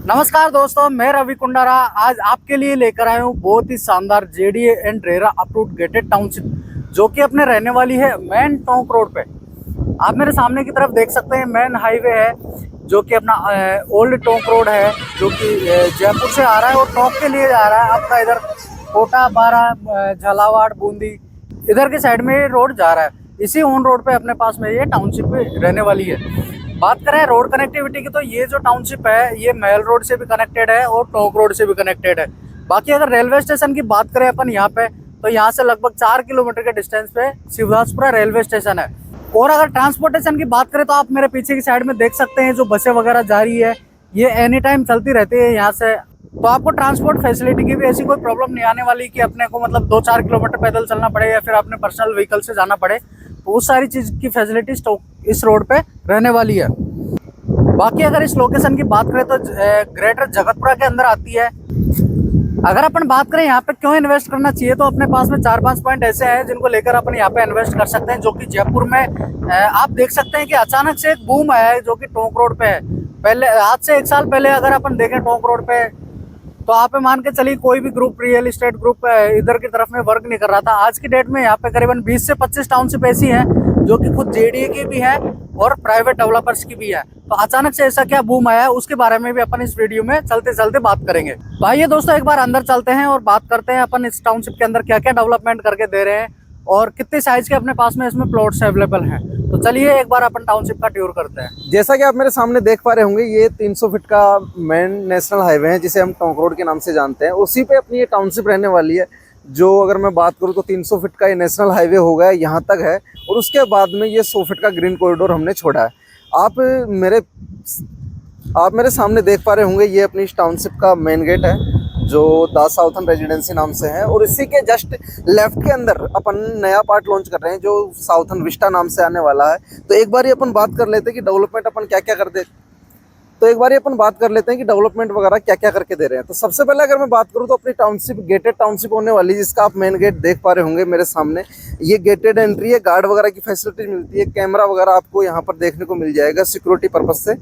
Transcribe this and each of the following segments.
नमस्कार दोस्तों, मैं रवि कुंडारा आज आपके लिए लेकर आया हूँ बहुत ही शानदार JDA and RERA approved gated township जो कि अपने रहने वाली है मेन टोंक रोड पे। आप मेरे सामने की तरफ देख सकते हैं मेन हाईवे है जो कि अपना ओल्ड टोंक रोड है जो कि जयपुर से आ रहा है और टोंक के लिए जा रहा है। आपका इधर कोटा, बारा, झालावाड़, बूंदी इधर के साइड में ये रोड जा रहा है। इसी ऑन रोड पे अपने पास में ये टाउनशिप रहने वाली है। बात करें रोड कनेक्टिविटी की तो ये जो टाउनशिप है ये महल रोड से भी कनेक्टेड है और टोंक रोड से भी कनेक्टेड है। बाकी अगर रेलवे स्टेशन की बात करें अपन यहाँ पे तो यहाँ से लगभग 4 किलोमीटर के डिस्टेंस पे शिवदासपुरा रेलवे स्टेशन है। और अगर ट्रांसपोर्टेशन की बात करें तो आप मेरे पीछे की साइड में देख सकते हैं जो बसें वगैरह जा रही है ये एनी टाइम चलती रहती है यहाँ से। तो आपको ट्रांसपोर्ट फैसिलिटी की भी ऐसी कोई प्रॉब्लम नहीं आने वाली कि अपने को मतलब 2-4 किलोमीटर पैदल चलना पड़े या फिर अपने पर्सनल व्हीकल से जाना पड़े। तो उस सारी चीज़ की फैसिलिटी इस रोड पे रहने वाली है। बाकी अगर इस लोकेशन की बात करें तो ग्रेटर जगतपुरा के अंदर आती है। अगर अपन बात करें यहाँ पे क्यों इन्वेस्ट करना चाहिए तो अपने पास में 4-5 पॉइंट ऐसे हैं जिनको लेकर अपन यहाँ पे इन्वेस्ट कर सकते हैं। जो कि जयपुर में आप देख सकते हैं कि अचानक से एक बूम आया है जो कि टोंक रोड पे है। पहले आज से 1 साल पहले अगर अपन देखें टोंक रोड पे तो आप मान के चलिए कोई भी ग्रुप, रियल इस्टेट ग्रुप इधर की तरफ में वर्क नहीं कर रहा था। आज की डेट में यहाँ पे करीबन 20 से 25 टाउनशिप ऐसी हैं जो कि खुद जेडीए की भी है और प्राइवेट डेवलपर्स की भी है। तो अचानक से ऐसा क्या बूम आया है उसके बारे में भी अपन इस वीडियो में चलते चलते बात करेंगे। तो आइए दोस्तों एक बार अंदर चलते हैं और बात करते हैं अपन इस टाउनशिप के अंदर क्या क्या डेवलपमेंट करके दे रहे हैं और कितने साइज के अपने पास में इसमें प्लॉट्स अवेलेबल हैं। तो चलिए एक बार अपन टाउनशिप का टूर करते हैं। जैसा कि आप मेरे सामने देख पा रहे होंगे ये 300 फीट का मेन नेशनल हाईवे है जिसे हम टोंक रोड के नाम से जानते हैं। उसी पे अपनी ये टाउनशिप रहने वाली है। जो अगर मैं बात करूँ तो 300 फीट का ये नेशनल हाईवे हो गया यहाँ तक है और उसके बाद में ये 100 फीट का ग्रीन कॉरिडोर हमने छोड़ा है। आप मेरे सामने देख पा रहे होंगे ये अपनी इस टाउनशिप का मेन गेट है जो द साउथर्न रेजिडेंसी नाम से है। और इसी के जस्ट लेफ्ट के अंदर अपन नया पार्ट लॉन्च कर रहे हैं जो साउथर्न विस्टा नाम से आने वाला है। तो एक बार अपन बात कर लेते हैं कि डेवलपमेंट अपन क्या क्या डेवलपमेंट वगैरह क्या क्या करके दे रहे हैं। तो सबसे पहले अगर मैं बात करूं तो अपनी टाउनशिप गेटेड टाउनशिप होने वाली है जिसका आप मेन गेट देख पा रहे होंगे मेरे सामने। ये गेटेड एंट्री है, गार्ड वगैरह की फैसिलिटी मिलती है, कैमरा वगैरह आपको यहाँ पर देखने को मिल जाएगा सिक्योरिटी पर्पज से।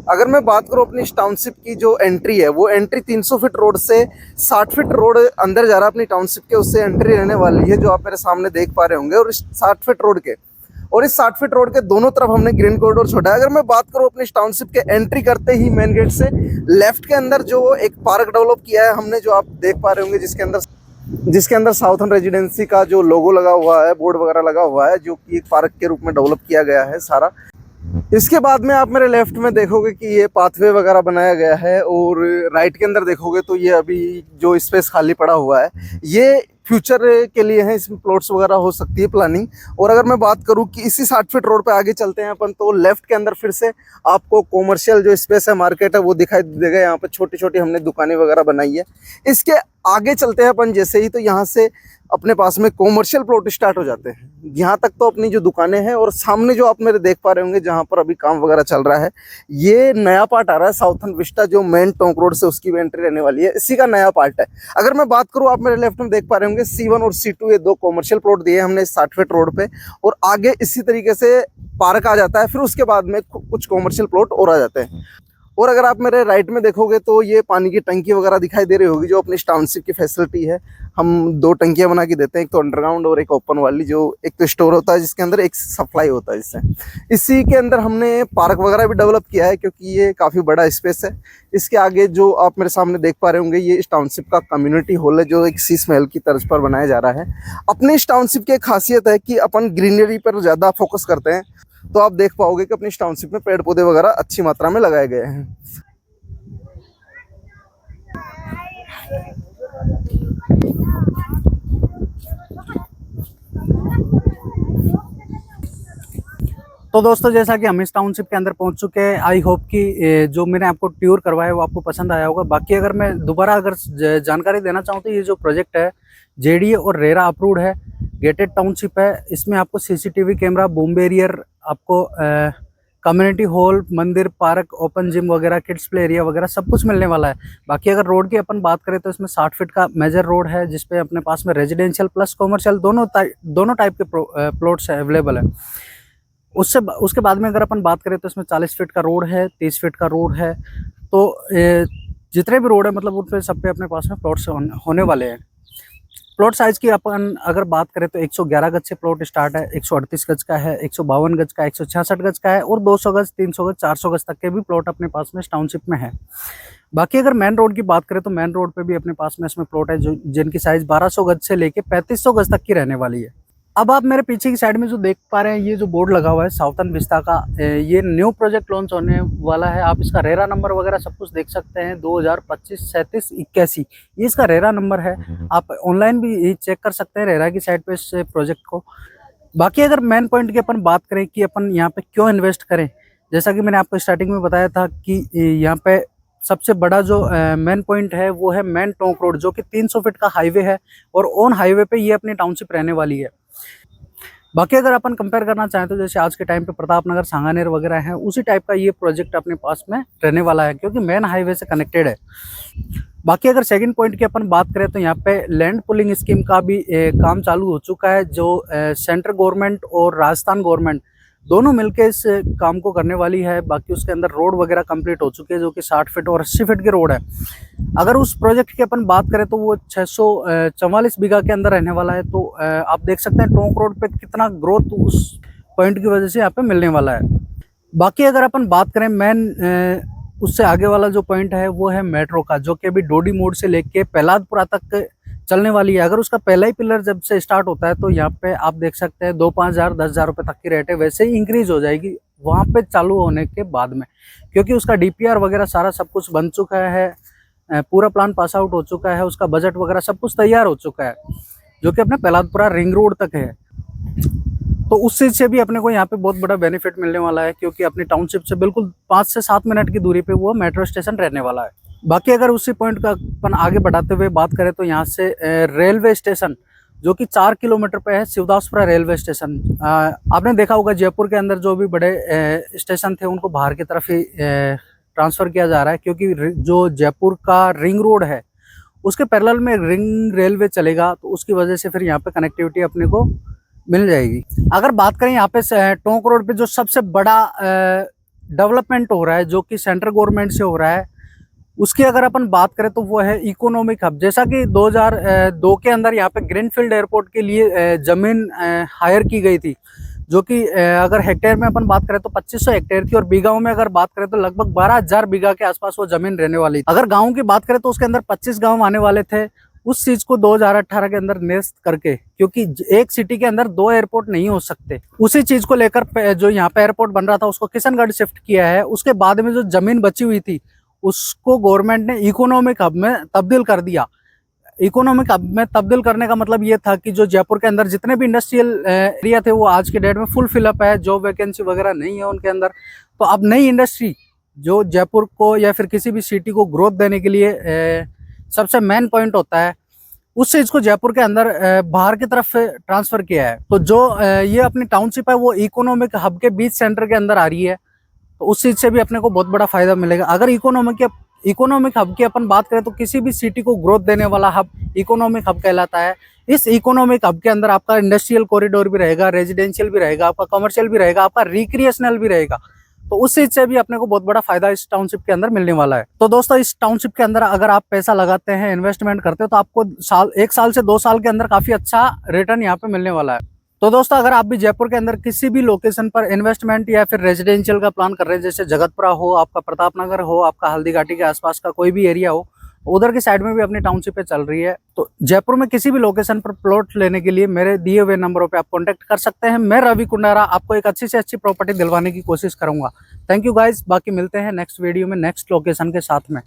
अगर मैं बात करूँ अपनी इस टाउनशिप की जो एंट्री है वो एंट्री 300 फीट रोड से 60 फीट रोड अंदर जा रहा है अपनी टाउनशिप के, उससे एंट्री रहने वाली है जो आप मेरे सामने देख पा रहे होंगे। और इस 60 फीट रोड के और इस 60 फीट रोड के दोनों तरफ हमने ग्रीन कॉरिडोर छोड़ा है। अगर मैं बात करूं अपनी टाउनशिप के एंट्री करते ही मेन गेट से लेफ्ट के अंदर जो एक पार्क डेवलप किया है हमने, जो आप देख पा रहे होंगे जिसके अंदर साउथर्न रेजिडेंसी का जो लोगो लगा हुआ है, बोर्ड वगैरह लगा हुआ है, जो कि एक पार्क के रूप में डेवलप किया गया है सारा। इसके बाद में आप मेरे लेफ्ट में देखोगे कि ये पाथवे वगैरह बनाया गया है और राइट के अंदर देखोगे तो ये अभी जो स्पेस खाली पड़ा हुआ है ये फ्यूचर के लिए है, इसमें प्लॉट्स वगैरह हो सकती है प्लानिंग। और अगर मैं बात करूं कि इसी 60 फीट रोड पे आगे चलते हैं अपन तो लेफ्ट के अंदर फिर से आपको कॉमर्शियल जो स्पेस है, मार्केट है वो दिखाई देगा। यहाँ पे छोटी छोटी हमने दुकानें वगैरह बनाई है। इसके आगे चलते हैं अपन जैसे ही तो यहाँ से अपने पास में कॉमर्शियल प्लॉट स्टार्ट हो जाते हैं। यहाँ तक तो अपनी जो दुकानें हैं और सामने जो आप मेरे देख पा रहे होंगे जहाँ पर अभी काम वगैरह चल रहा है ये नया पार्ट आ रहा है साउथर्न विस्टा जो मेन टोंक रोड से उसकी भी एंट्री रहने वाली है, इसी का नया पार्ट है। अगर मैं बात करूँ आप मेरे लेफ्ट में देख पा रहे होंगे C1 और C2 ये 2 कॉमर्शियल प्लॉट दिए हमने 60 फीट रोड पे और आगे इसी तरीके से पार्क आ जाता है, फिर उसके बाद में कुछ कॉमर्शियल प्लॉट और आ जाते हैं। और अगर आप मेरे राइट में देखोगे तो ये पानी की टंकी वगैरह दिखाई दे रही होगी जो अपनी टाउनशिप की फैसिलिटी है। हम 2 टंकियां बना के देते हैं, एक तो अंडरग्राउंड और एक ओपन वाली, जो एक तो स्टोर होता है जिसके अंदर एक सप्लाई होता है इससे। इसी के अंदर हमने पार्क वगैरह भी डेवलप किया है क्योंकि ये काफ़ी बड़ा स्पेस है। इसके आगे जो आप मेरे सामने देख पा रहे होंगे ये इस टाउनशिप का कम्युनिटी हॉल है जो एक शीश महल की तर्ज पर बनाया जा रहा है। अपने इस टाउनशिप की एक खासियत है कि अपन ग्रीनरी पर ज़्यादा फोकस करते हैं, तो आप देख पाओगे कि अपनी टाउनशिप में पेड़ पौधे वगैरह अच्छी मात्रा में लगाए गए हैं। तो दोस्तों जैसा कि हम इस टाउनशिप के अंदर पहुंच चुके हैं, आई होप कि जो मैंने आपको टूर करवाया वो आपको पसंद आया होगा। बाकी अगर मैं दोबारा अगर जानकारी देना चाहूँ तो ये जो प्रोजेक्ट है जेडीए और रेरा अप्रूव्ड है, गेटेड टाउनशिप है। इसमें आपको सीसीटीवी कैमरा, बूम बैरियर, आपको कम्युनिटी हॉल, मंदिर, पार्क, ओपन जिम वगैरह, किड्स प्ले एरिया वगैरह सब कुछ मिलने वाला है। बाकी अगर रोड की अपन बात करें तो इसमें 60 फीट का मेजर रोड है जिसपे अपने पास में रेजिडेंशियल प्लस कॉमर्शियल दोनों टाइप के प्लॉट्स अवेलेबल है। उसके बाद में अगर अपन बात करें तो इसमें 40 फीट का रोड है, 30 फीट का रोड है। तो जितने भी रोड है मतलब उन पे सब पे अपने पास में प्लॉट्स होने वाले हैं। प्लॉट साइज की अपन अगर बात करें तो 111 गज से प्लॉट स्टार्ट है, 138 गज का है, 152 गज का, 166 गज का है और 200 गज, 300 गज, 400 गज तक के भी प्लॉट अपने पास में इस टाउनशिप में है। बाकी अगर मेन रोड की बात करें तो मेन रोड पे भी अपने पास में इसमें प्लॉट है जो जिनकी साइज 1200 गज से लेके 3500 गज तक की रहने वाली है। अब आप मेरे पीछे की साइड में जो देख पा रहे हैं ये जो बोर्ड लगा हुआ है साउथर्न विस्ता का, ये न्यू प्रोजेक्ट लॉन्च होने वाला है। आप इसका रेरा नंबर वगैरह सब कुछ देख सकते हैं, 2025-3781 ये इसका रेरा नंबर है। आप ऑनलाइन भी चेक कर सकते हैं रेरा की साइट पे इस प्रोजेक्ट को। बाकी अगर मेन पॉइंट की अपन बात करें कि अपन यहाँ पे क्यों इन्वेस्ट करें, जैसा कि मैंने आपको स्टार्टिंग में बताया था कि यहाँ पे सबसे बड़ा जो मेन पॉइंट है वो है मेन टोंक रोड, जो कि 300 फीट का हाईवे है और ऑन हाईवे पे ये अपनी टाउनशिप रहने वाली है। बाकी अगर अपन कंपेयर करना चाहें तो जैसे आज के टाइम पे प्रताप नगर, सांगानेर वगैरह है, उसी टाइप का ये प्रोजेक्ट अपने पास में रहने वाला है क्योंकि मेन हाईवे से कनेक्टेड है। बाकी अगर सेकंड पॉइंट की अपन बात करें तो यहाँ पे लैंड पुलिंग स्कीम का भी काम चालू हो चुका है, जो सेंट्रल गवर्नमेंट और राजस्थान गवर्नमेंट दोनों मिलके इस काम को करने वाली है। बाकी उसके अंदर रोड वगैरह कंप्लीट हो चुके हैं जो कि 60 फीट और 80 फीट के रोड है। अगर उस प्रोजेक्ट की अपन बात करें तो वो 644 बीघा के अंदर रहने वाला है। तो आप देख सकते हैं टोंक रोड पे कितना ग्रोथ उस पॉइंट की वजह से यहाँ पे मिलने वाला है। बाकी अगर अपन बात करें मेन उससे आगे वाला जो पॉइंट है वो है मेट्रो का, जो कि अभी डोडी मोड़ से लेके प्रहलादपुरा तक चलने वाली है। अगर उसका पहला ही पिलर जब से स्टार्ट होता है तो यहाँ पे आप देख सकते हैं 2-5 हज़ार 10,000 रुपये तक की रेट है, वैसे ही इंक्रीज हो जाएगी वहाँ पे चालू होने के बाद में, क्योंकि उसका डीपीआर वगैरह सारा सब कुछ बन चुका है, पूरा प्लान पास आउट हो चुका है, उसका बजट वगैरह सब कुछ तैयार हो चुका है, जो कि अपने प्रहलादपुरा रिंग रोड तक है। तो उस चीज़ से भी अपने को यहाँ पे बहुत बड़ा बेनिफिट मिलने वाला है क्योंकि अपनी टाउनशिप से बिल्कुल 5 से 7 मिनट की दूरी पे वो मेट्रो स्टेशन रहने वाला है। बाकी अगर उसी पॉइंट का अपन आगे बढ़ाते हुए बात करें तो यहाँ से रेलवे स्टेशन जो कि 4 किलोमीटर पे है, शिवदासपुरा रेलवे स्टेशन। आपने देखा होगा जयपुर के अंदर जो भी बड़े स्टेशन थे उनको बाहर की तरफ ही ट्रांसफ़र किया जा रहा है, क्योंकि जो जयपुर का रिंग रोड है उसके पैरेलल में रिंग रेलवे चलेगा, तो उसकी वजह से फिर यहाँ पे कनेक्टिविटी अपने को मिल जाएगी। अगर बात करें यहाँ पे टोंक रोड पे जो सबसे बड़ा डेवलपमेंट हो रहा है जो कि सेंट्रल गवर्नमेंट से हो रहा है, उसकी अगर अपन बात करें तो वो है इकोनॉमिक हब। जैसा कि 2002 के अंदर यहाँ पे ग्रीनफील्ड एयरपोर्ट के लिए ज़मीन हायर की गई थी, जो कि अगर हेक्टेयर में अपन बात करें तो 2500 हेक्टेयर थी और बीघाओं में अगर बात करें तो लगभग 12,000 बीघा के आसपास वो जमीन रहने वाली थी। अगर गाँव की बात करें तो उसके अंदर 25 गाँव आने वाले थे। उस चीज को 2018 के अंदर नेस्त करके, क्योंकि एक सिटी के अंदर 2 एयरपोर्ट नहीं हो सकते, उसी चीज को लेकर जो यहाँ पे एयरपोर्ट बन रहा था उसको किशनगढ़ शिफ्ट किया है। उसके बाद में जो जमीन बची हुई थी उसको गवर्नमेंट ने इकोनॉमिक हब में तब्दील कर दिया। इकोनॉमिक हब में तब्दील करने का मतलब ये था कि जो जयपुर के अंदर जितने भी इंडस्ट्रियल एरिया थे वो आज के डेट में फुल फिलअप है, जॉब वैकेंसी वगैरह नहीं है उनके अंदर। तो अब नई इंडस्ट्री जो जयपुर को या फिर किसी भी सिटी को ग्रोथ देने के लिए सबसे मेन पॉइंट होता है, उस चीज को जयपुर के अंदर बाहर की तरफ ट्रांसफर किया है। तो जो ये अपनी टाउनशिप है वो इकोनॉमिक हब के बीच सेंटर के अंदर आ रही है, तो उस चीज से भी अपने को बहुत बड़ा फायदा मिलेगा। अगर इकोनॉमिक हब की अपन बात करें तो किसी भी सिटी को ग्रोथ देने वाला हब इकोनॉमिक हब कहलाता है। इस इकोनॉमिक हब के अंदर आपका इंडस्ट्रियल कॉरिडोर भी रहेगा, रेजिडेंशियल भी रहेगा, आपका कमर्शियल भी रहेगा, आपका रिक्रिएशनल भी रहेगा। तो उस चीज से भी अपने को बहुत बड़ा फायदा इस टाउनशिप के अंदर मिलने वाला है। तो दोस्तों इस टाउनशिप के अंदर अगर आप पैसा लगाते हैं, इन्वेस्टमेंट करते हो, तो आपको 1 साल से 2 साल के अंदर काफी अच्छा रिटर्न यहाँ पे मिलने वाला है। तो दोस्तों अगर आप भी जयपुर के अंदर किसी भी लोकेशन पर इन्वेस्टमेंट या फिर रेजिडेंशियल का प्लान कर रहे हैं, जैसे जगतपुरा हो, आपका प्रताप नगर हो, आपका हल्दी घाटी के आसपास का कोई भी एरिया हो, उधर की साइड में भी अपनी टाउनशिप चल रही है, तो जयपुर में किसी भी लोकेशन पर प्लॉट लेने के लिए मेरे दिए हुए नंबरों पे आप कांटेक्ट कर सकते हैं। मैं रवि कुंडारा आपको एक अच्छी से अच्छी प्रॉपर्टी दिलवाने की कोशिश करूंगा। Thank you guys. बाकी मिलते हैं नेक्स्ट वीडियो में नेक्स्ट लोकेशन के साथ में।